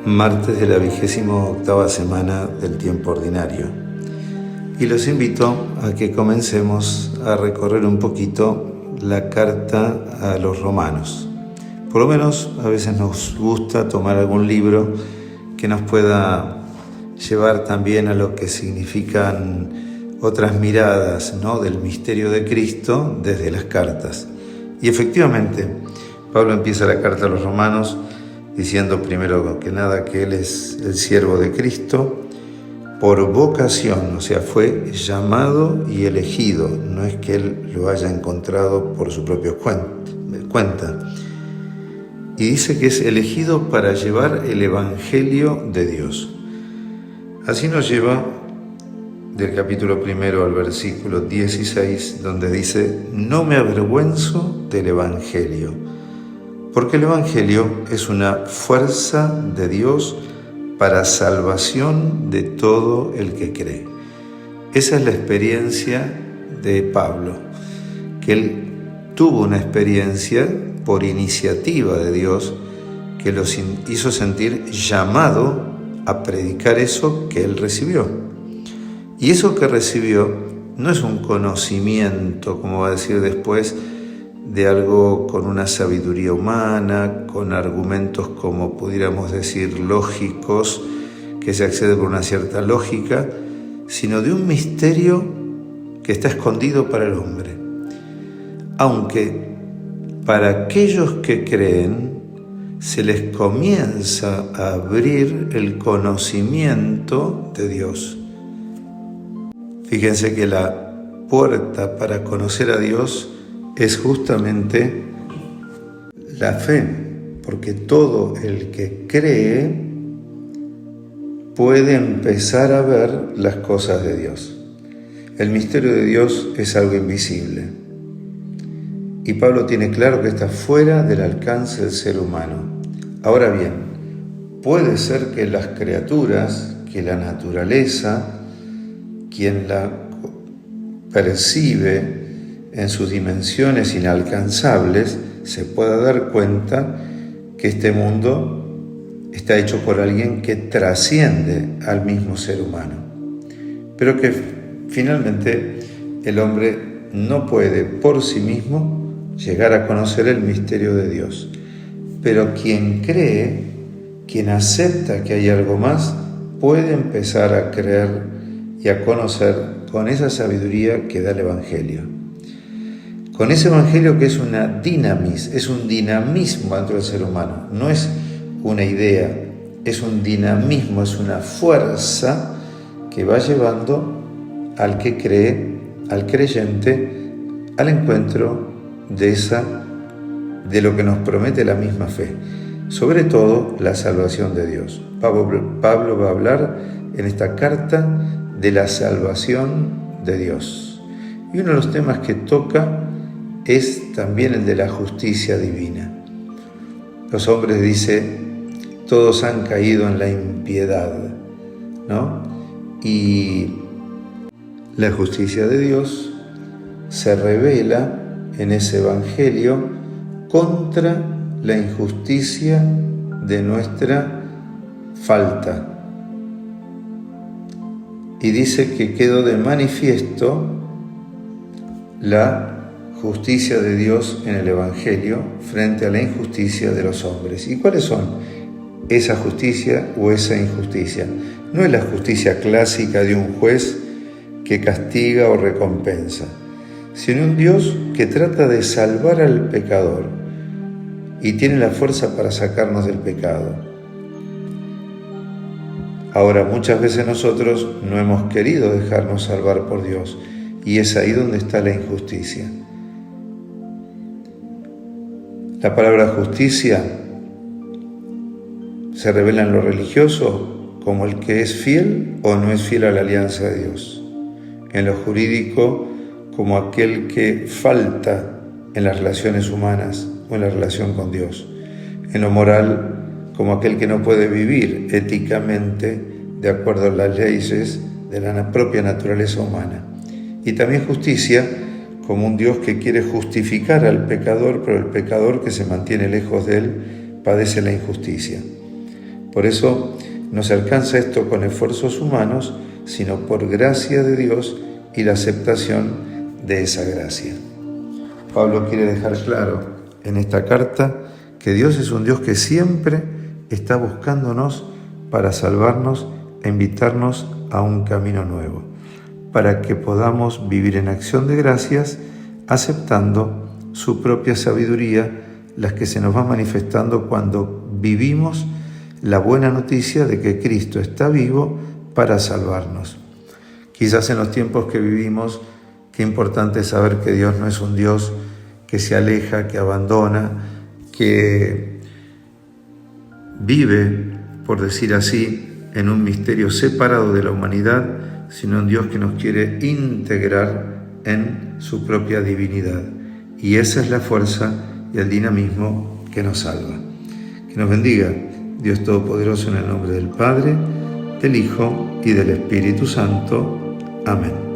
martes de la 28ª semana del tiempo ordinario. Y los invito a que comencemos a recorrer un poquito la carta a los romanos. Por lo menos a veces nos gusta tomar algún libro que nos pueda llevar también a lo que significan otras miradas, ¿no?, del misterio de Cristo desde las cartas. Y efectivamente, Pablo empieza la carta a los romanos diciendo primero que nada que él es el siervo de Cristo por vocación, o sea, fue llamado y elegido, no es que él lo haya encontrado por su propia cuenta. Y dice que es elegido para llevar el Evangelio de Dios. Así nos lleva del capítulo 1 al versículo 16, donde dice: no me avergüenzo del Evangelio, porque el Evangelio es una fuerza de Dios para salvación de todo el que cree. Esa es la experiencia de Pablo, que él tuvo una experiencia por iniciativa de Dios que los hizo sentir llamado a predicar eso que él recibió. Y eso que recibió no es un conocimiento, como va a decir después, de algo con una sabiduría humana, con argumentos como pudiéramos decir lógicos, que se accede por una cierta lógica, sino de un misterio que está escondido para el hombre. Aunque para aquellos que creen se les comienza a abrir el conocimiento de Dios. Fíjense que la puerta para conocer a Dios es justamente la fe, porque todo el que cree puede empezar a ver las cosas de Dios. El misterio de Dios es algo invisible. Y Pablo tiene claro que está fuera del alcance del ser humano. Ahora bien, puede ser que las criaturas, que la naturaleza, quien la percibe en sus dimensiones inalcanzables, se pueda dar cuenta que este mundo está hecho por alguien que trasciende al mismo ser humano, pero que finalmente el hombre no puede por sí mismo llegar a conocer el misterio de Dios. Pero quien cree, quien acepta que hay algo más, puede empezar a creer y a conocer con esa sabiduría que da el Evangelio. Con ese Evangelio que es una dinamis, es un dinamismo dentro del ser humano, no es una idea, es un dinamismo, es una fuerza que va llevando al que cree, al creyente, al encuentro de lo que nos promete la misma fe, sobre todo la salvación de Dios. Pablo va a hablar en esta carta de la salvación de Dios. Y uno de los temas que toca es también el de la justicia divina. Los hombres, dice, todos han caído en la impiedad, ¿no? Y la justicia de Dios se revela en ese Evangelio contra la injusticia de nuestra falta. Y dice que quedó de manifiesto la justicia de Dios en el Evangelio frente a la injusticia de los hombres. ¿Y cuáles son esa justicia o esa injusticia? No es la justicia clásica de un juez que castiga o recompensa, sino un Dios que trata de salvar al pecador y tiene la fuerza para sacarnos del pecado. Ahora, muchas veces nosotros no hemos querido dejarnos salvar por Dios, y es ahí donde está la injusticia. La palabra justicia se revela en lo religioso como el que es fiel o no es fiel a la alianza de Dios. En lo jurídico como aquel que falta en las relaciones humanas o en la relación con Dios. En lo moral como aquel que no puede vivir éticamente de acuerdo a las leyes de la propia naturaleza humana. Y también justicia como un Dios que quiere justificar al pecador, pero el pecador que se mantiene lejos de él padece la injusticia. Por eso no se alcanza esto con esfuerzos humanos, sino por gracia de Dios y la aceptación de esa gracia. Pablo quiere dejar claro en esta carta que Dios es un Dios que siempre está buscándonos para salvarnos e invitarnos a un camino nuevo, para que podamos vivir en acción de gracias, aceptando su propia sabiduría, las que se nos va manifestando cuando vivimos la buena noticia de que Cristo está vivo para salvarnos. Quizás en los tiempos que vivimos, qué importante es saber que Dios no es un Dios que se aleja, que abandona, que vive, por decir así, en un misterio separado de la humanidad, sino un Dios que nos quiere integrar en su propia divinidad. Y esa es la fuerza y el dinamismo que nos salva. Que nos bendiga Dios Todopoderoso en el nombre del Padre, del Hijo y del Espíritu Santo. Amén.